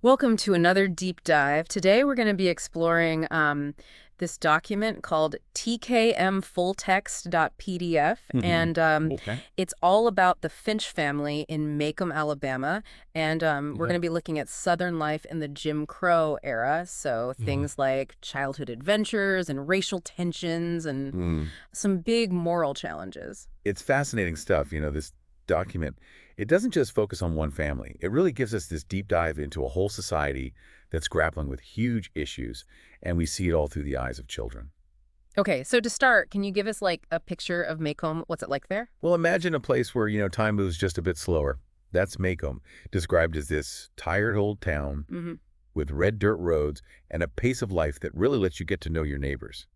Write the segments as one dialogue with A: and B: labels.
A: Welcome to another deep dive. Today we're going to be exploring this document called tkmfulltext.pdf,
B: Hmm.
A: and
B: Okay.
A: it's all about the Finch family in Macomb, Alabama, and we're
B: Okay.
A: going to be looking at Southern life in the Jim Crow era, so
B: Mhm.
A: things like childhood adventures and racial tensions and
B: Mm.
A: some big moral challenges.
B: It's fascinating stuff, this document. It doesn't just focus on one family. It really gives us this deep dive into a whole society that's grappling with huge issues, and we see it all through the eyes of children.
A: Okay, so to start, can you give us like a picture of Macomb? What's it like there?
B: Well, imagine a place where, time moves just a bit slower. That's Macomb, described as this tired old town
A: Mm-hmm.
B: with red dirt roads and a pace of life that really lets you get to know your neighbors.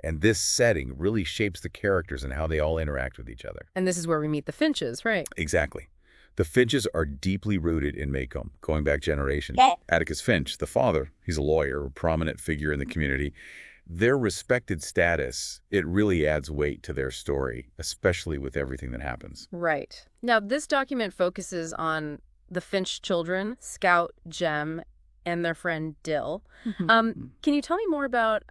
B: And this setting really shapes the characters and how they all interact with each other.
A: And this is where we meet the Finches, right?
B: Exactly. The Finches are deeply rooted in Macomb, going back generations.
A: Yeah.
B: Atticus Finch, the father, he's a lawyer, a prominent figure in the community. Their respected status, it really adds weight to their story, especially with everything that happens.
A: Right. Now, this document focuses on the Finch children, Scout, Jem, and their friend Dill. Can you tell me more about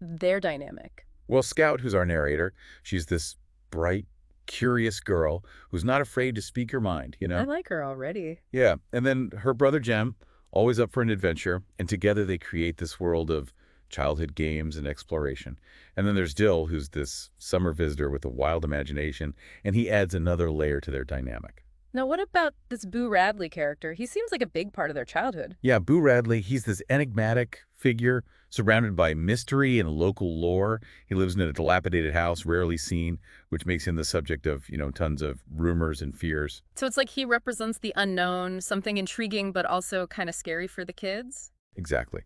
A: their dynamic?
B: Well, Scout, who's our narrator, she's this bright, curious girl who's not afraid to speak her mind,
A: I like her already.
B: Yeah, and then her brother Jem, always up for an adventure, and together they create this world of childhood games and exploration. And then there's Dill, who's this summer visitor with a wild imagination, and he adds another layer to their dynamic.
A: Now, what about this Boo Radley character? He seems like a big part of their childhood.
B: Yeah, Boo Radley, he's this enigmatic figure surrounded by mystery and local lore. He lives in a dilapidated house, rarely seen, which makes him the subject of, tons of rumors and fears.
A: So it's like he represents the unknown, something intriguing but also kind of scary for the kids.
B: Exactly.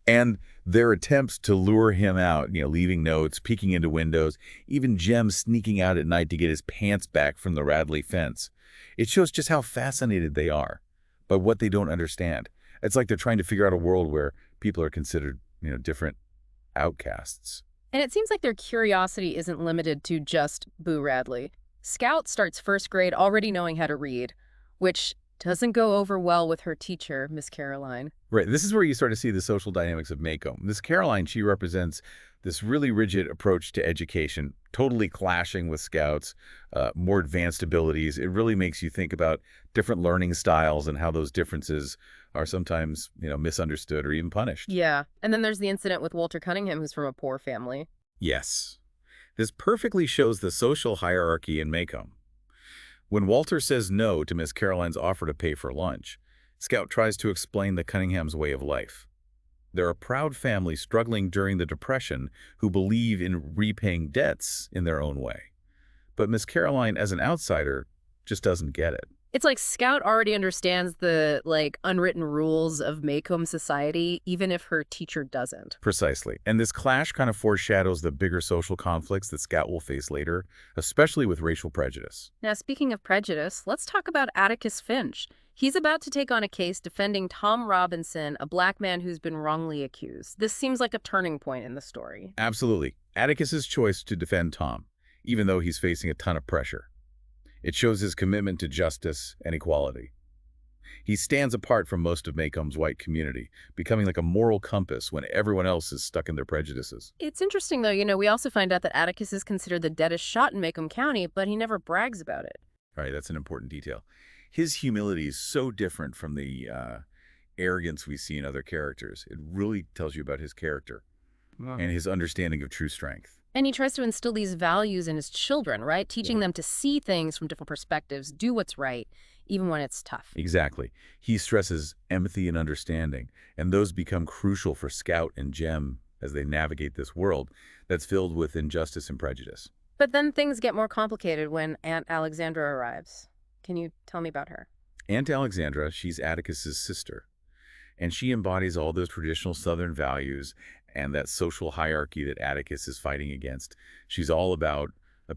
B: And their attempts to lure him out, leaving notes, peeking into windows, even Jem sneaking out at night to get his pants back from the Radley fence. It shows just how fascinated they are by what they don't understand. It's like they're trying to figure out a world where people are considered, different outcasts.
A: And it seems like their curiosity isn't limited to just Boo Radley. Scout starts first grade already knowing how to read, which doesn't go over well with her teacher, Miss Caroline.
B: Right. This is where you start to see the social dynamics of Macomb. This Caroline, she represents this really rigid approach to education, totally clashing with Scout's more advanced abilities. It really makes you think about different learning styles and how those differences are sometimes, misunderstood or even punished.
A: Yeah. And then there's the incident with Walter Cunningham, who's from a poor family.
B: Yes. This perfectly shows the social hierarchy in Macomb. When Walter says no to Miss Caroline's offer to pay for lunch, Scout tries to explain the Cunningham's way of life. They're a proud family struggling during the Depression who believe in repaying debts in their own way. But Miss Caroline, as an outsider, just doesn't get it.
A: It's like Scout already understands the, unwritten rules of Macomb society, even if her teacher doesn't.
B: Precisely. And this clash kind of foreshadows the bigger social conflicts that Scout will face later, especially with racial prejudice.
A: Now, speaking of prejudice, let's talk about Atticus Finch. He's about to take on a case defending Tom Robinson, a black man who's been wrongly accused. This seems like a turning point in the story.
B: Absolutely. Atticus's choice to defend Tom, even though he's facing a ton of pressure. It shows his commitment to justice and equality. He stands apart from most of Macomb's white community, becoming like a moral compass when everyone else is stuck in their prejudices.
A: It's interesting, though, we also find out that Atticus is considered the deadest shot in Macomb County, but he never brags about it.
B: All right, that's an important detail. His humility is so different from the arrogance we see in other characters. It really tells you about his character and his understanding of true strength.
A: And he tries to instill these values in his children, right? Teaching them to see things from different perspectives, do what's right, even when it's tough.
B: Exactly. He stresses empathy and understanding, and those become crucial for Scout and Jem as they navigate this world that's filled with injustice and prejudice.
A: But then things get more complicated when Aunt Alexandra arrives. Can you tell me about her?
B: Aunt Alexandra, she's Atticus's sister, and she embodies all those traditional Southern values and that social hierarchy that Atticus is fighting against. She's all about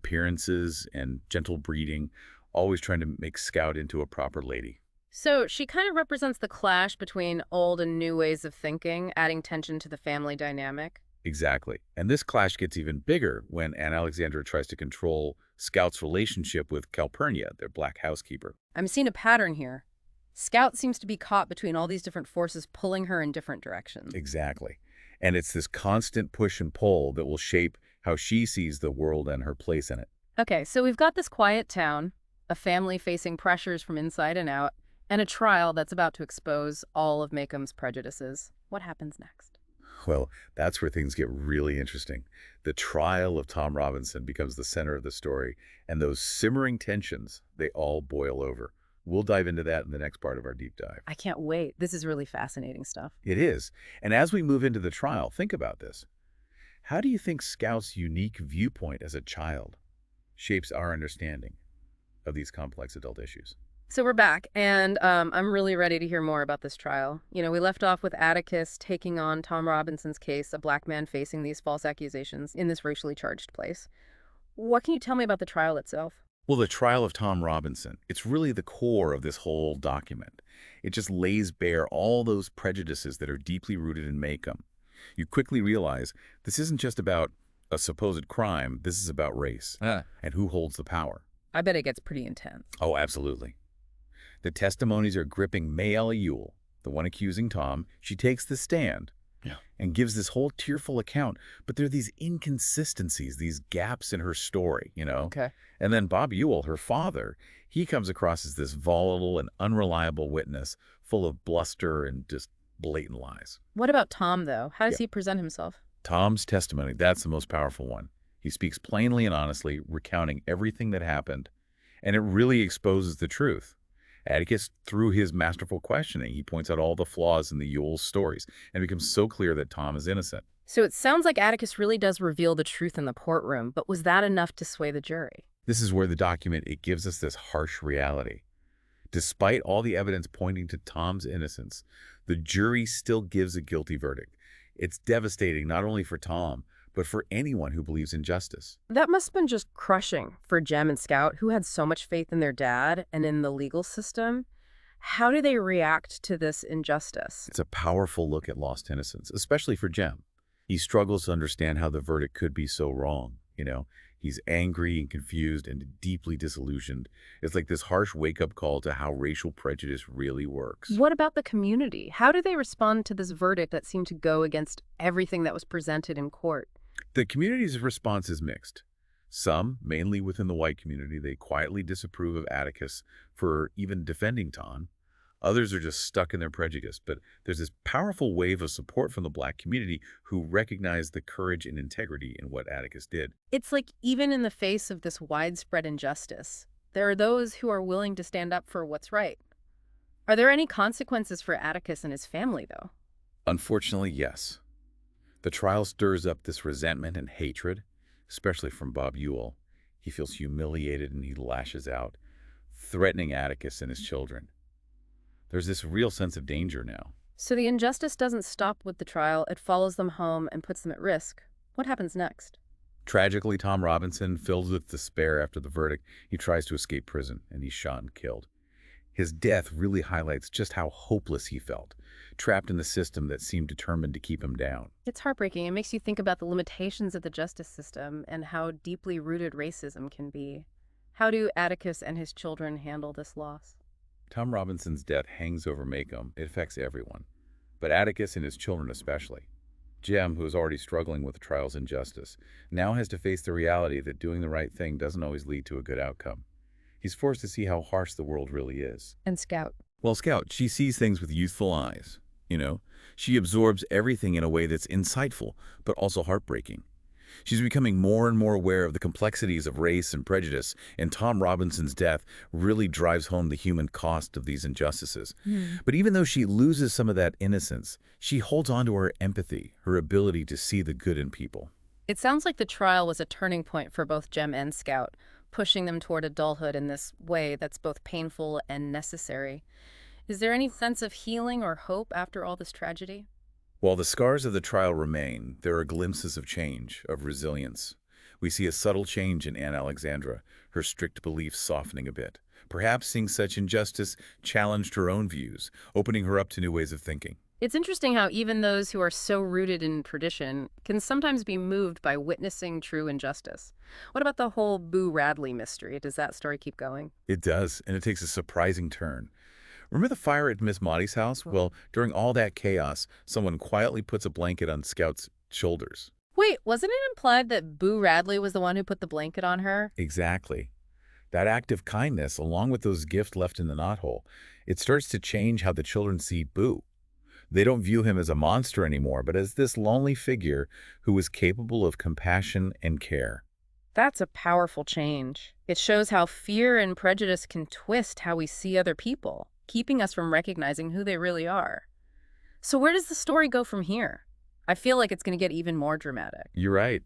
B: appearances and gentle breeding, always trying to make Scout into a proper lady.
A: So she kind of represents the clash between old and new ways of thinking, adding tension to the family dynamic.
B: Exactly. And this clash gets even bigger when Aunt Alexandra tries to control Scout's relationship with Calpurnia, their black housekeeper.
A: I'm seeing a pattern here. Scout seems to be caught between all these different forces pulling her in different directions.
B: Exactly. And it's this constant push and pull that will shape how she sees the world and her place in it.
A: Okay, so we've got this quiet town, a family facing pressures from inside and out, and a trial that's about to expose all of Macomb's prejudices. What happens next?
B: Well, that's where things get really interesting. The trial of Tom Robinson becomes the center of the story, and those simmering tensions, they all boil over. We'll dive into that in the next part of our deep dive.
A: I can't wait. This is really fascinating stuff.
B: It is. And as we move into the trial, think about this. How do you think Scout's unique viewpoint as a child shapes our understanding of these complex adult issues?
A: So we're back, and I'm really ready to hear more about this trial. You know, we left off with Atticus taking on Tom Robinson's case, a black man facing these false accusations in this racially charged place. What can you tell me about the trial itself?
B: Well, the trial of Tom Robinson, it's really the core of this whole document. It just lays bare all those prejudices that are deeply rooted in Macomb. You quickly realize this isn't just about a supposed crime, this is about race and who holds the power.
A: I bet it gets pretty intense.
B: Oh, absolutely. The testimonies are gripping. Mayella Ewell, the one accusing Tom, she takes the stand and gives this whole tearful account. But there are these inconsistencies, these gaps in her story,
A: Okay.
B: And then Bob Ewell, her father, he comes across as this volatile and unreliable witness, full of bluster and just blatant lies.
A: What about Tom, though? How does he present himself?
B: Tom's testimony, that's the most powerful one. He speaks plainly and honestly, recounting everything that happened, and it really exposes the truth. Atticus, through his masterful questioning, he points out all the flaws in the Ewell's stories, and it becomes so clear that Tom is innocent.
A: So it sounds like Atticus really does reveal the truth in the courtroom, but was that enough to sway the jury?
B: This is where the document, it gives us this harsh reality. Despite all the evidence pointing to Tom's innocence, the jury still gives a guilty verdict. It's devastating not only for Tom, but for anyone who believes in justice.
A: That must have been just crushing for Jem and Scout, who had so much faith in their dad and in the legal system. How do they react to this injustice?
B: It's a powerful look at lost innocence, especially for Jem. He struggles to understand how the verdict could be so wrong. He's angry and confused and deeply disillusioned. It's like this harsh wake-up call to how racial prejudice really works.
A: What about the community? How do they respond to this verdict that seemed to go against everything that was presented in court?
B: The community's response is mixed. Some, mainly within the white community, they quietly disapprove of Atticus for even defending Tom. Others are just stuck in their prejudice, but there's this powerful wave of support from the black community who recognize the courage and integrity in what Atticus did.
A: It's like even in the face of this widespread injustice, there are those who are willing to stand up for what's right. Are there any consequences for Atticus and his family, though?
B: Unfortunately, yes. The trial stirs up this resentment and hatred, especially from Bob Ewell. He feels humiliated and he lashes out, threatening Atticus and his children. There's this real sense of danger now.
A: So the injustice doesn't stop with the trial, it follows them home and puts them at risk. What happens next?
B: Tragically, Tom Robinson, filled with despair after the verdict, he tries to escape prison and he's shot and killed. His death really highlights just how hopeless he felt, trapped in the system that seemed determined to keep him down.
A: It's heartbreaking. It makes you think about the limitations of the justice system and how deeply rooted racism can be. How do Atticus and his children handle this loss?
B: Tom Robinson's death hangs over Macomb. It affects everyone, but Atticus and his children especially. Jem, who is already struggling with the trial's injustice, now has to face the reality that doing the right thing doesn't always lead to a good outcome. He's forced to see how harsh the world really is.
A: And Scout?
B: Well, Scout, she sees things with youthful eyes, She absorbs everything in a way that's insightful, but also heartbreaking. She's becoming more and more aware of the complexities of race and prejudice, and Tom Robinson's death really drives home the human cost of these injustices. But even though she loses some of that innocence, she holds on to her empathy, her ability to see the good in people.
A: It sounds like the trial was a turning point for both Jem and Scout, pushing them toward adulthood in this way that's both painful and necessary. Is there any sense of healing or hope after all this tragedy?
B: While the scars of the trial remain, there are glimpses of change, of resilience. We see a subtle change in Anne Alexandra, her strict beliefs softening a bit. Perhaps seeing such injustice challenged her own views, opening her up to new ways of thinking.
A: It's interesting how even those who are so rooted in tradition can sometimes be moved by witnessing true injustice. What about the whole Boo Radley mystery? Does that story keep going?
B: It does, and it takes a surprising turn. Remember the fire at Miss Maudie's house? Well, during all that chaos, someone quietly puts a blanket on Scout's shoulders.
A: Wait, wasn't it implied that Boo Radley was the one who put the blanket on her?
B: Exactly. That act of kindness, along with those gifts left in the knothole, it starts to change how the children see Boo. They don't view him as a monster anymore, but as this lonely figure who is capable of compassion and care.
A: That's a powerful change. It shows how fear and prejudice can twist how we see other people, keeping us from recognizing who they really are. So where does the story go from here? I feel like it's going to get even more dramatic.
B: You're right.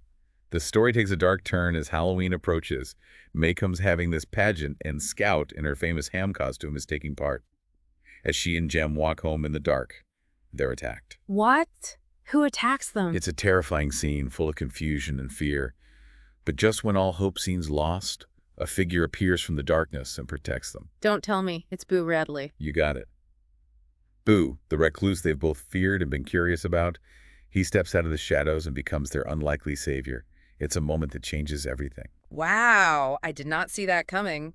B: The story takes a dark turn as Halloween approaches. Makeham's having this pageant, and Scout, in her famous ham costume, is taking part. As she and Jem walk home in the dark, they're attacked.
A: What? Who attacks them?
B: It's a terrifying scene full of confusion and fear. But just when all hope seems lost, a figure appears from the darkness and protects them.
A: Don't tell me. It's Boo Radley.
B: You got it. Boo, the recluse they've both feared and been curious about, he steps out of the shadows and becomes their unlikely savior. It's a moment that changes everything.
A: Wow, I did not see that coming.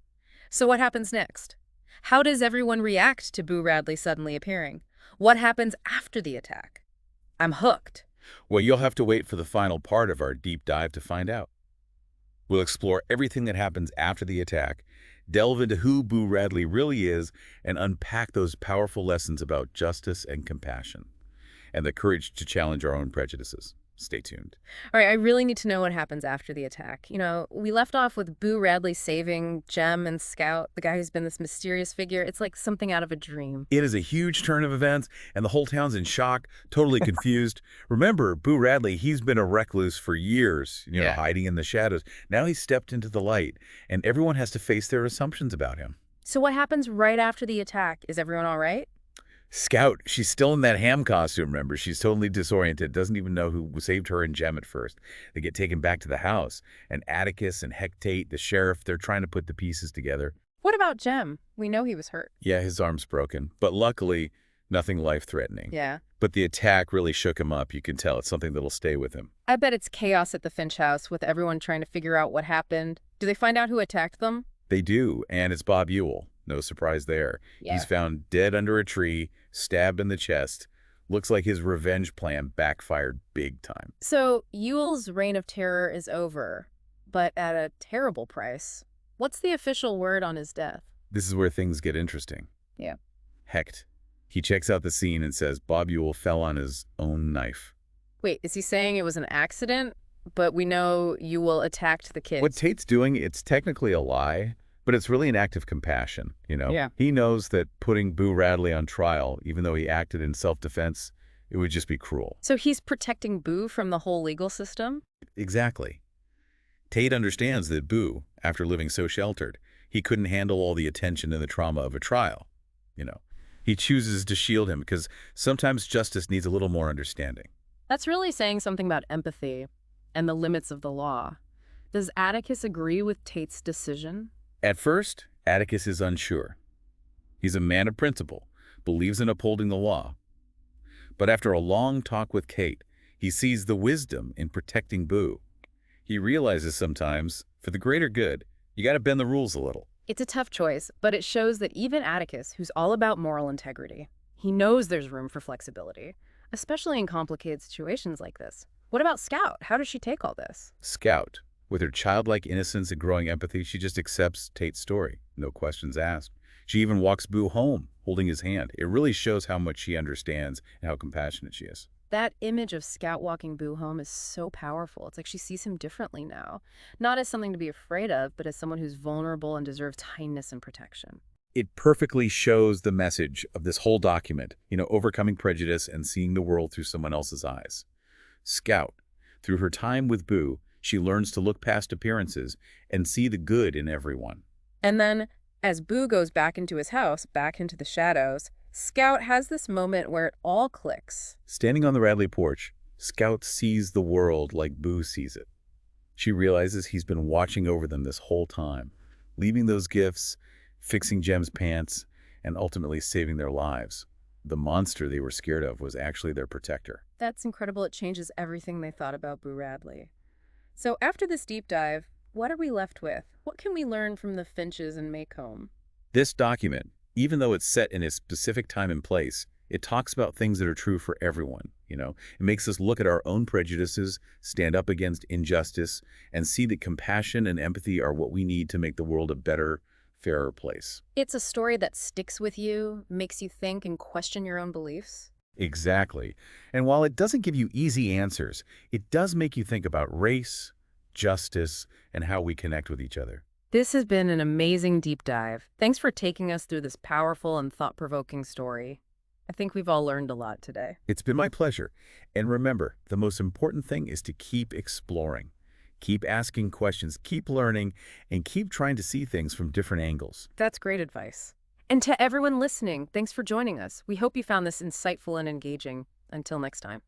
A: So what happens next? How does everyone react to Boo Radley suddenly appearing? What happens after the attack? I'm hooked.
B: Well, you'll have to wait for the final part of our deep dive to find out. We'll explore everything that happens after the attack, delve into who Boo Radley really is, and unpack those powerful lessons about justice and compassion, and the courage to challenge our own prejudices. Stay tuned.
A: All right, I really need to know what happens after the attack. We left off with Boo Radley saving Jem and Scout, the guy who's been this mysterious figure. It's like something out of a dream.
B: It is a huge turn of events, and the whole town's in shock, totally confused. Remember, Boo Radley, he's been a recluse for years, hiding in the shadows. Now he's stepped into the light, and everyone has to face their assumptions about him.
A: So what happens right after the attack? Is everyone all right?
B: Scout, she's still in that ham costume, remember? She's totally disoriented, doesn't even know who saved her and Jem at first. They get taken back to the house, and Atticus and Hecate, the sheriff, they're trying to put the pieces together.
A: What about Jem? We know he was hurt.
B: Yeah, his arm's broken, but luckily, nothing life-threatening.
A: Yeah.
B: But the attack really shook him up. You can tell it's something that'll stay with him.
A: I bet it's chaos at the Finch house with everyone trying to figure out what happened. Do they find out who attacked them?
B: They do, and it's Bob Ewell. No surprise there.
A: Yeah.
B: He's found dead under a tree, stabbed in the chest. Looks like his revenge plan backfired big time.
A: So Ewell's reign of terror is over, but at a terrible price. What's the official word on his death?
B: This is where things get interesting.
A: Yeah.
B: Hecht. He checks out the scene and says Bob Ewell fell on his own knife.
A: Wait, is he saying it was an accident? But we know Ewell attacked the kids.
B: What Tate's doing, it's technically a lie, but it's really an act of compassion,
A: Yeah.
B: He knows that putting Boo Radley on trial, even though he acted in self-defense, it would just be cruel.
A: So he's protecting Boo from the whole legal system?
B: Exactly. Tate understands that Boo, after living so sheltered, he couldn't handle all the attention and the trauma of a trial. He chooses to shield him because sometimes justice needs a little more understanding.
A: That's really saying something about empathy and the limits of the law. Does Atticus agree with Tate's decision?
B: At first, Atticus is unsure. He's a man of principle, believes in upholding the law. But after a long talk with Kate, he sees the wisdom in protecting Boo. He realizes sometimes, for the greater good, you got to bend the rules a little.
A: It's a tough choice, but it shows that even Atticus, who's all about moral integrity, he knows there's room for flexibility, especially in complicated situations like this. What about Scout? How does she take all this?
B: Scout, with her childlike innocence and growing empathy, she just accepts Tate's story, no questions asked. She even walks Boo home, holding his hand. It really shows how much she understands and how compassionate she is.
A: That image of Scout walking Boo home is so powerful. It's like she sees him differently now. Not as something to be afraid of, but as someone who's vulnerable and deserves kindness and protection.
B: It perfectly shows the message of this whole document, overcoming prejudice and seeing the world through someone else's eyes. Scout, through her time with Boo, she learns to look past appearances and see the good in everyone.
A: And then, as Boo goes back into his house, back into the shadows, Scout has this moment where it all clicks.
B: Standing on the Radley porch, Scout sees the world like Boo sees it. She realizes he's been watching over them this whole time, leaving those gifts, fixing Jem's pants, and ultimately saving their lives. The monster they were scared of was actually their protector.
A: That's incredible. It changes everything they thought about Boo Radley. So after this deep dive, what are we left with? What can we learn from the Finches and Maycomb?
B: This document, Even though it's set in a specific time and place, it talks about things that are true for everyone. It makes us look at our own prejudices, stand up against injustice, and see that compassion and empathy are what we need to make the world a better, fairer place.
A: It's a story that sticks with you, makes you think and question your own beliefs.
B: Exactly. And while it doesn't give you easy answers, it does make you think about race, justice, and how we connect with each other.
A: This has been an amazing deep dive. Thanks for taking us through this powerful and thought-provoking story. I think we've all learned a lot today.
B: It's been my pleasure. And remember, the most important thing is to keep exploring. Keep asking questions, keep learning, and keep trying to see things from different angles.
A: That's great advice. And to everyone listening, thanks for joining us. We hope you found this insightful and engaging. Until next time.